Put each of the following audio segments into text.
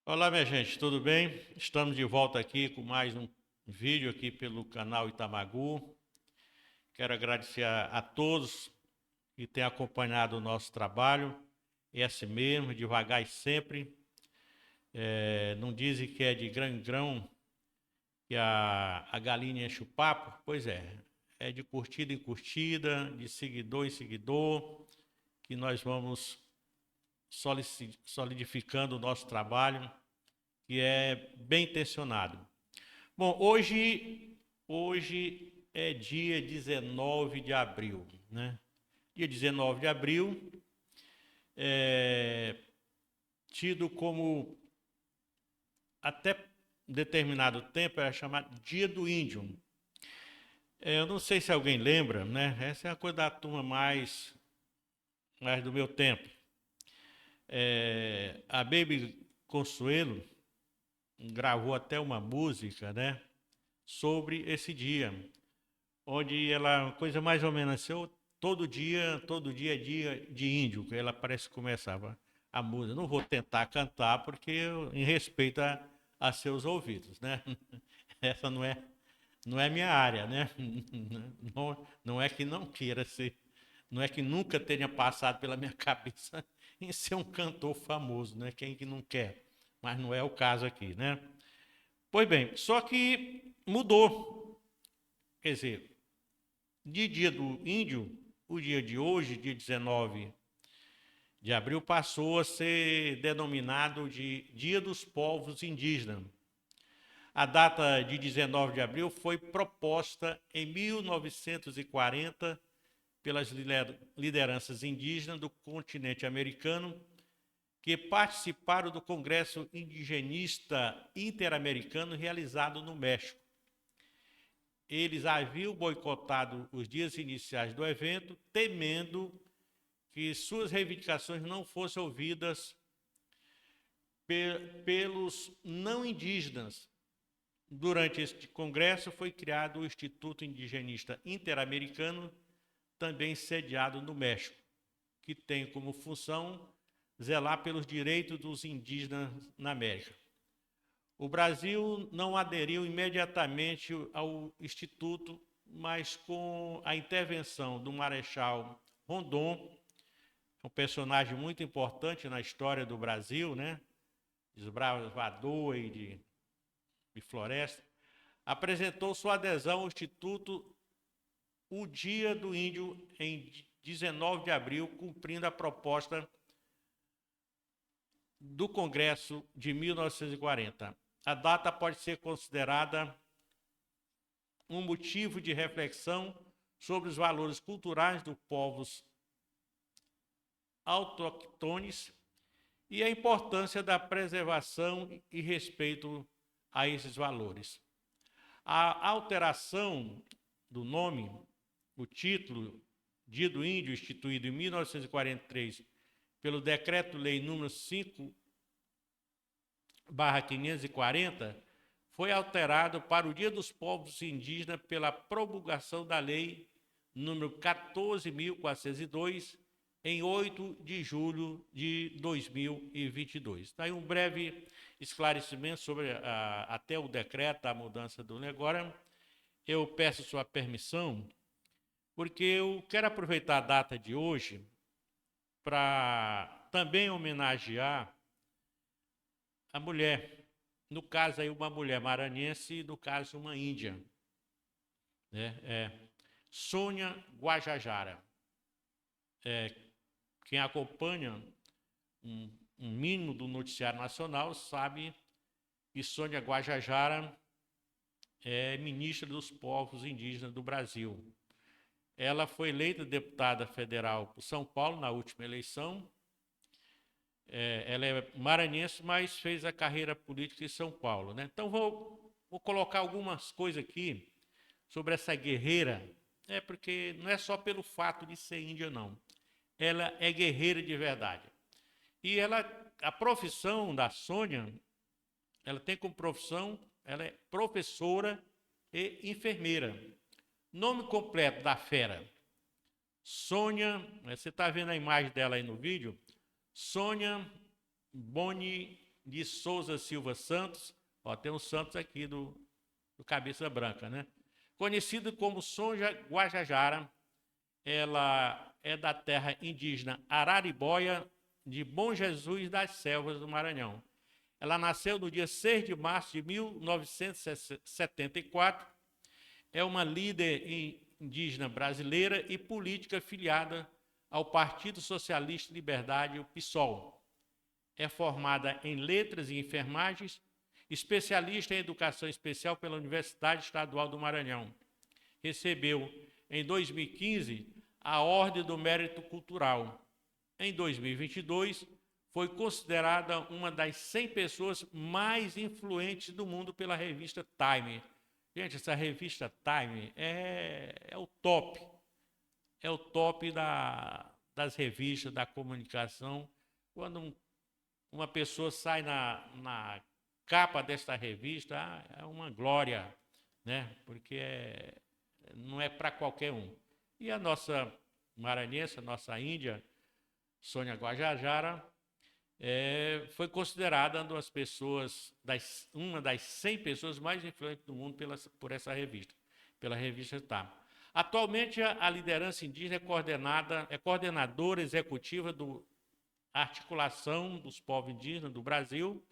Olá, minha gente, tudo bem? Estamos de volta aqui com mais um vídeo aqui pelo canal Itamagu. Quero agradecer a todos que têm acompanhado o nosso trabalho. É assim mesmo, devagar e sempre. Não dizem que é de grão em grão que a galinha enche o papo? Pois é de curtida em curtida, de seguidor em seguidor, que nós vamos solidificando o nosso trabalho, que é bem intencionado. Bom, hoje é dia 19 de abril, né? Dia 19 de abril é tido como, até determinado tempo, era chamado Dia do Índio. Eu não sei se alguém lembra, né? Essa é a coisa da turma mais do meu tempo. A Baby Consuelo gravou até uma música, né? Sobre esse dia, onde ela, coisa mais ou menos assim, todo dia é dia de índio, que ela parece que começava a música. Não vou tentar cantar, porque em respeito a seus ouvidos, né? Essa não é minha área, né? Não é que não queira ser, não é que nunca tenha passado pela minha cabeça em ser um cantor famoso, né? Quem que não quer? Mas não é o caso aqui, né? Pois bem, só que mudou. Quer dizer, de dia do índio, o dia de hoje, dia 19 de abril, passou a ser denominado de Dia dos Povos Indígenas. A data de 19 de abril foi proposta em 1940 pelas lideranças indígenas do continente americano que participaram do Congresso Indigenista Interamericano realizado no México. Eles haviam boicotado os dias iniciais do evento, temendo que suas reivindicações não fossem ouvidas pelos não indígenas. Durante este congresso foi criado o Instituto Indigenista Interamericano, também sediado no México, que tem como função zelar pelos direitos dos indígenas na América. O Brasil não aderiu imediatamente ao Instituto, mas com a intervenção do Marechal Rondon, um personagem muito importante na história do Brasil, né? Desbravador de floresta, apresentou sua adesão ao Instituto o Dia do Índio em 19 de abril, cumprindo a proposta do Congresso de 1940. A data pode ser considerada um motivo de reflexão sobre os valores culturais dos povos autóctones e a importância da preservação e respeito a esses valores. A alteração do nome, o título Dia do Índio, instituído em 1943 pelo Decreto-Lei número 5/540, foi alterado para o Dia dos Povos Indígenas pela promulgação da Lei número 14.402, em 8 de julho de 2022. Está aí um breve esclarecimento sobre até o decreto, a mudança do negócio. Agora, eu peço sua permissão, porque eu quero aproveitar a data de hoje para também homenagear a mulher, no caso aí uma mulher maranhense e no caso uma índia, né? Sônia Guajajara. Quem acompanha um mínimo do noticiário nacional sabe que Sônia Guajajara é ministra dos povos indígenas do Brasil. Ela foi eleita deputada federal por São Paulo na última eleição. Ela é maranhense, mas fez a carreira política em São Paulo, né? Então vou colocar algumas coisas aqui sobre essa guerreira, porque não é só pelo fato de ser índia, não. Ela é guerreira de verdade. E a profissão da Sônia, ela tem como profissão, ela é professora e enfermeira. Nome completo da fera: Sônia, você está vendo a imagem dela aí no vídeo? Sônia Boni de Souza Silva Santos, ó, tem um Santos aqui do Cabeça Branca, né? Conhecida como Sônia Guajajara, ela é da terra indígena Araribóia, de Bom Jesus das Selvas do Maranhão. Ela nasceu no dia 6 de março de 1974, é uma líder indígena brasileira e política filiada ao Partido Socialista e Liberdade, o PSOL. É formada em Letras e Enfermagens, especialista em Educação Especial pela Universidade Estadual do Maranhão. Recebeu, em 2015, a Ordem do Mérito Cultural. Em 2022, foi considerada uma das 100 pessoas mais influentes do mundo pela revista Time. Gente, essa revista Time é o top. É o top das revistas, da comunicação. Quando uma pessoa sai na capa desta revista, é uma glória, né? Porque não é para qualquer um. E a nossa maranhense, a nossa índia, Sônia Guajajara, foi considerada uma das 100 pessoas mais influentes do mundo por essa revista, pela revista Time. Atualmente, a liderança indígena é coordenadora executiva da Articulação dos Povos Indígenas do Brasil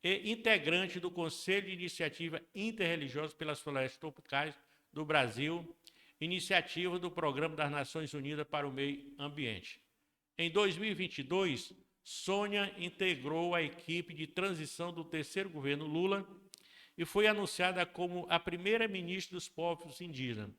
e integrante do Conselho de Iniciativa Interreligiosa pelas Florestas Tropicais do Brasil, iniciativa do Programa das Nações Unidas para o Meio Ambiente. Em 2022, Sônia integrou a equipe de transição do terceiro governo Lula e foi anunciada como a primeira-ministra dos povos indígenas.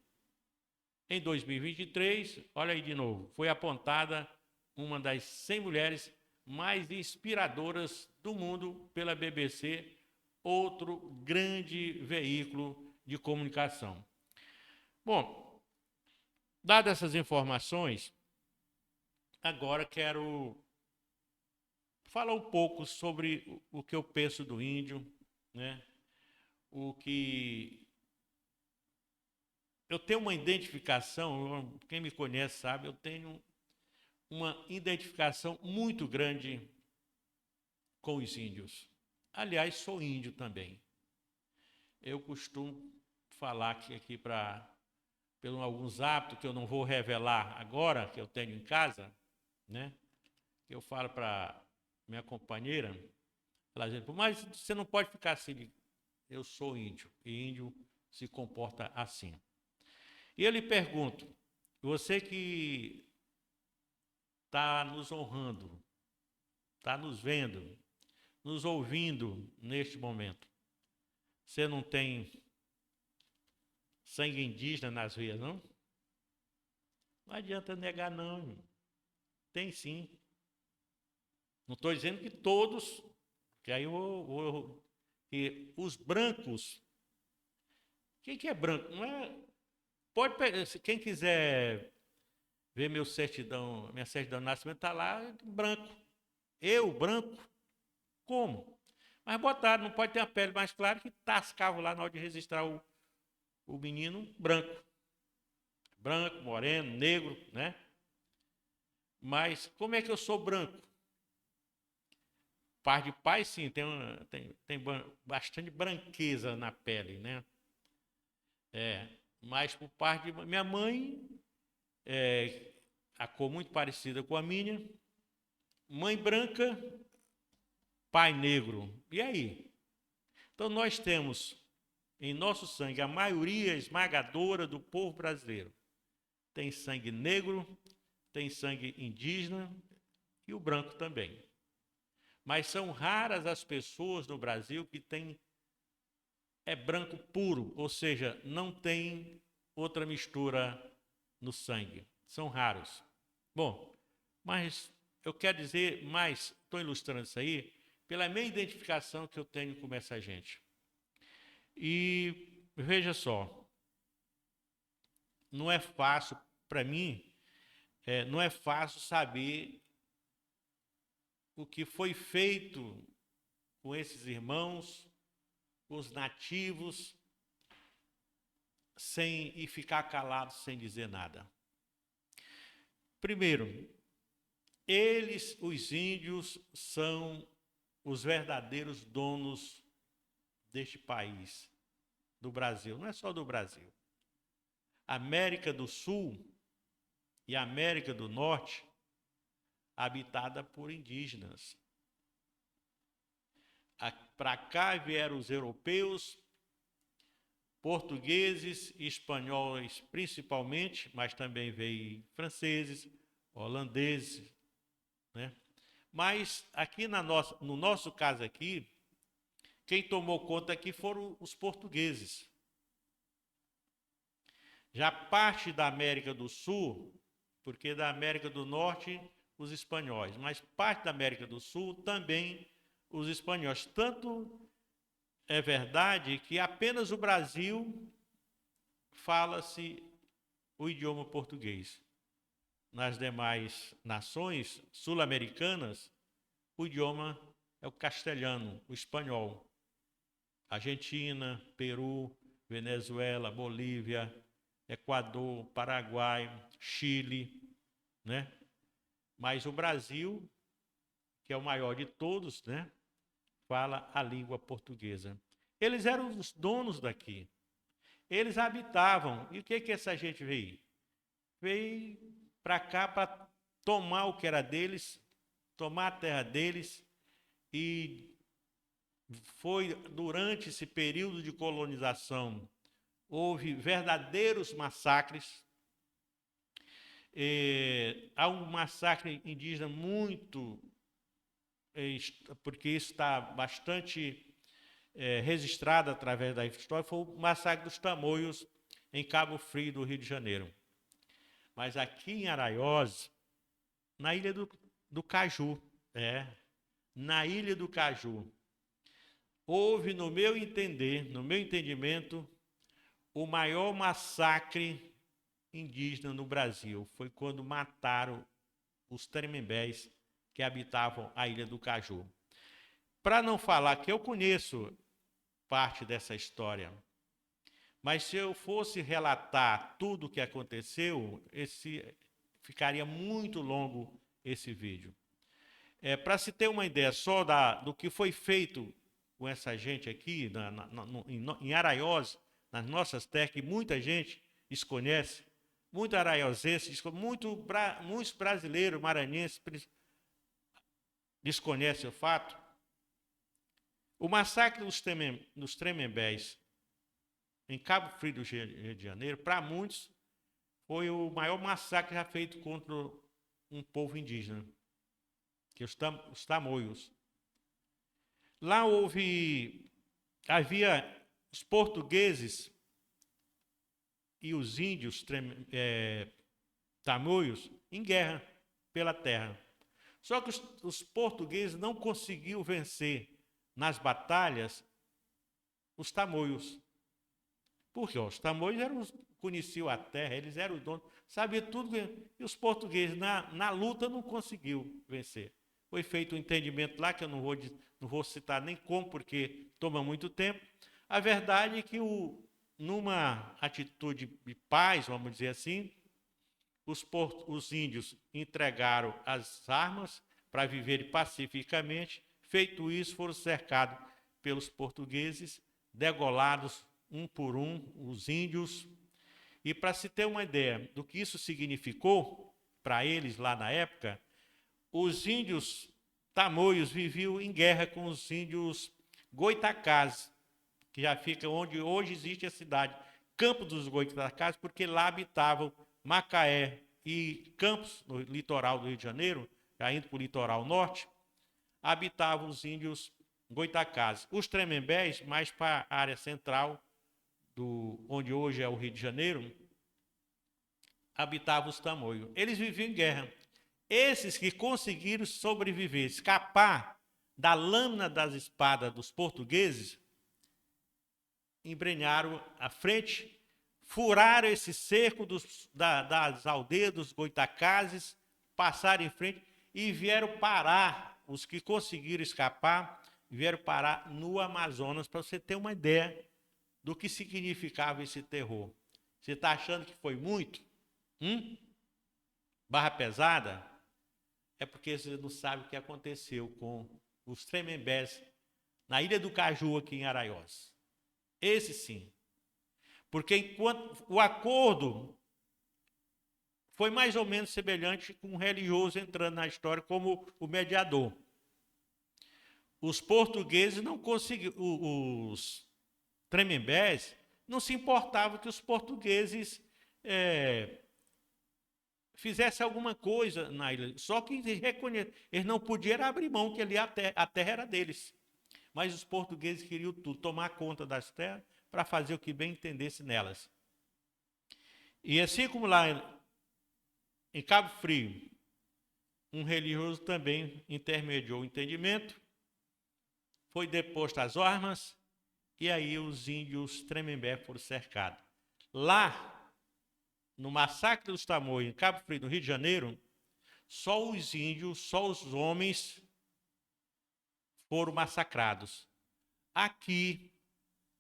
Em 2023, olha aí de novo, foi apontada uma das 100 mulheres mais inspiradoras do mundo pela BBC, outro grande veículo de comunicação. Bom, dadas essas informações, agora quero falar um pouco sobre o que eu penso do índio, né? O que eu tenho uma identificação, quem me conhece sabe, eu tenho uma identificação muito grande com os índios. Aliás, sou índio também. Eu costumo falar aqui pelos alguns hábitos que eu não vou revelar agora, que eu tenho em casa, né? Eu falo para minha companheira, ela diz, mas você não pode ficar assim. Eu sou índio, e índio se comporta assim. E eu lhe pergunto, você que está nos honrando, está nos vendo, nos ouvindo neste momento, você não tem sangue indígena nas veias, não? Não adianta negar, não. Tem sim. Não estou dizendo que todos, que aí que os brancos. Quem que é branco? Não é, pode pegar, quem quiser ver minha certidão de nascimento, está lá branco. Eu, branco, como? Mas botaram, não pode ter a pele mais clara que tascava lá na hora de registrar o menino branco. Branco, moreno, negro, né? Mas como é que eu sou branco? Par de pai, sim, tem bastante branqueza na pele, né? Mas por parte de minha mãe, a cor muito parecida com a minha, mãe branca, pai negro. E aí? Então nós temos em nosso sangue a maioria esmagadora do povo brasileiro. Tem sangue negro, tem sangue indígena e o branco também. Mas são raras as pessoas no Brasil que têm branco puro, ou seja, não tem outra mistura no sangue. São raros. Bom, mas eu quero dizer mais, estou ilustrando isso aí, pela minha identificação que eu tenho com essa gente. E veja só, não é fácil, para mim, não é fácil saber o que foi feito com esses irmãos, com os nativos, e ficar calado sem dizer nada. Primeiro, os índios, são os verdadeiros donos deste país, do Brasil. Não é só do Brasil. América do Sul e América do Norte, habitada por indígenas. Para cá vieram os europeus, portugueses e espanhóis principalmente, mas também veio franceses, holandeses, né? Mas aqui no nosso caso aqui, quem tomou conta aqui foram os portugueses. Já parte da América do Sul, porque da América do Norte os espanhóis, mas parte da América do Sul também os espanhóis. Tanto é verdade que apenas o Brasil fala-se o idioma português. Nas demais nações sul-americanas, o idioma é o castelhano, o espanhol. Argentina, Peru, Venezuela, Bolívia, Equador, Paraguai, Chile, né? Mas o Brasil, que é o maior de todos, né, fala a língua portuguesa. Eles eram os donos daqui. Eles habitavam. E o que essa gente veio? Veio para cá para tomar o que era deles, tomar a terra deles. E foi durante esse período de colonização, houve verdadeiros massacres. Há um massacre indígena muito, porque isso está bastante registrado através da história, foi o massacre dos Tamoios em Cabo Frio, do Rio de Janeiro. Mas aqui em Araiós, na Ilha do Caju, na Ilha do Caju, houve, no meu entender, no meu entendimento, o maior massacre indígena no Brasil. Foi quando mataram os Tremembés que habitavam a Ilha do Caju. Para não falar que eu conheço parte dessa história, mas se eu fosse relatar tudo o que aconteceu, ficaria muito longo esse vídeo. Para se ter uma ideia só do que foi feito com essa gente aqui, em Araiós, nas nossas terras, que muita gente desconhece, muito araiosense, muitos brasileiros, maranhenses, desconhecem o fato. O massacre dos Tremembés em Cabo Frio do Rio de Janeiro, para muitos, foi o maior massacre já feito contra um povo indígena, que é os Tamoios. Lá havia os portugueses e os índios tamoios em guerra pela terra. Só que os portugueses não conseguiram vencer nas batalhas os tamoios. Por quê? Os tamoios conheciam a terra, eles eram os donos, sabiam tudo. E os portugueses, na luta, não conseguiram vencer. Foi feito um entendimento lá, que eu não vou citar nem como, porque toma muito tempo. A verdade é que, numa atitude de paz, vamos dizer assim, os índios entregaram as armas para viverem pacificamente. Feito isso, foram cercados pelos portugueses, degolados um por um, os índios. E para se ter uma ideia do que isso significou para eles lá na época, os índios tamoios viviam em guerra com os índios goitacás, que já fica onde hoje existe a cidade, Campo dos Goitacás, porque lá habitavam Macaé e Campos, no litoral do Rio de Janeiro, já indo para o litoral norte, habitavam os índios goitacás. Os Tremembés, mais para a área central, onde hoje é o Rio de Janeiro, habitavam os tamoios. Eles viviam em guerra. Esses que conseguiram sobreviver, escapar da lâmina das espadas dos portugueses, embrenharam à frente, furaram esse cerco das aldeias dos goitacazes, passaram em frente e vieram parar, os que conseguiram escapar, vieram parar no Amazonas, para você ter uma ideia do que significava esse terror. Você está achando que foi muito? Barra pesada? É porque você não sabe o que aconteceu com os Tremembés, na Ilha do Caju, aqui em Araiós. Esse sim. Porque enquanto o acordo foi mais ou menos semelhante com um religioso entrando na história como o mediador. Os portugueses não conseguiam, os Tremembés não se importavam que os portugueses fizessem alguma coisa na ilha. Só que eles não podiam abrir mão, que ali a terra era deles. Mas os portugueses queriam tudo, tomar conta das terras para fazer o que bem entendesse nelas. E assim como lá em Cabo Frio, um religioso também intermediou o entendimento, foi deposto as armas, e aí os índios Tremembé foram cercados. Lá, no massacre dos Tamoios, em Cabo Frio, no Rio de Janeiro, só os índios, só os homens foram massacrados. Aqui,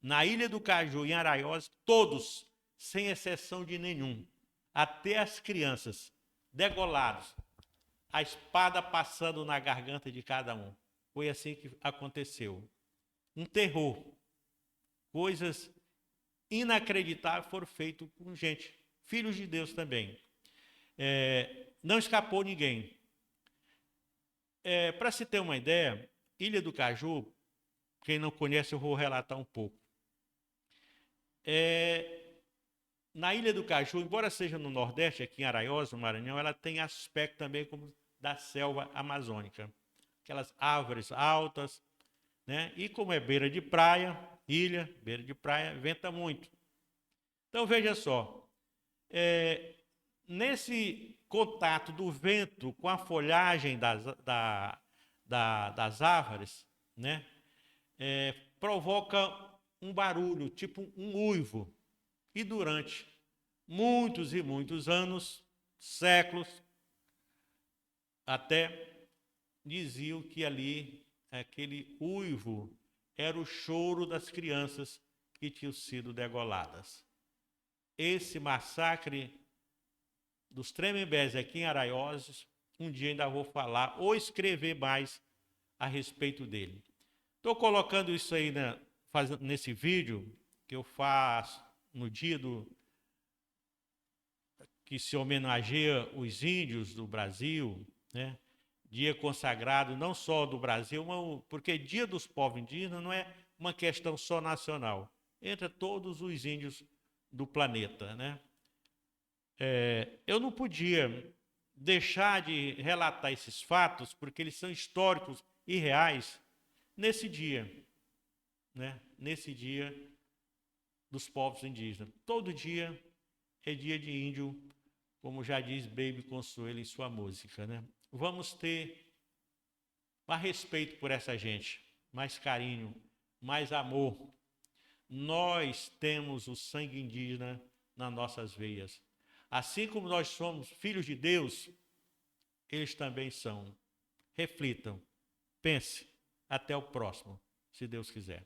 na Ilha do Caju, em Araiós, todos, sem exceção de nenhum, até as crianças, degolados, a espada passando na garganta de cada um. Foi assim que aconteceu. Um terror. Coisas inacreditáveis foram feitas com gente, filhos de Deus também. Não escapou ninguém. Para se ter uma ideia, Ilha do Caju, quem não conhece, eu vou relatar um pouco. Na Ilha do Caju, embora seja no Nordeste, aqui em Araiós, no Maranhão, ela tem aspecto também como da selva amazônica. Aquelas árvores altas, né? E como é beira de praia, ilha, beira de praia, venta muito. Então, veja só, nesse contato do vento com a folhagem das árvores, né? Provoca um barulho, tipo um uivo. E durante muitos e muitos anos, séculos, até diziam que ali, aquele uivo, era o choro das crianças que tinham sido degoladas. Esse massacre dos Tremembés aqui em Araiós, um dia ainda vou falar ou escrever mais a respeito dele. Estou colocando isso aí nesse vídeo que eu faço no dia que se homenageia os índios do Brasil, né? Dia consagrado não só do Brasil, porque Dia dos Povos Indígenas não é uma questão só nacional, entra todos os índios do planeta, né? Eu não podia deixar de relatar esses fatos, porque eles são históricos e reais, nesse dia, né? Nesse dia dos povos indígenas. Todo dia é dia de índio, como já diz Baby Consuelo em sua música, né? Vamos ter mais respeito por essa gente, mais carinho, mais amor. Nós temos o sangue indígena nas nossas veias. Assim como nós somos filhos de Deus, eles também são. Reflitam, pense. Até o próximo, se Deus quiser.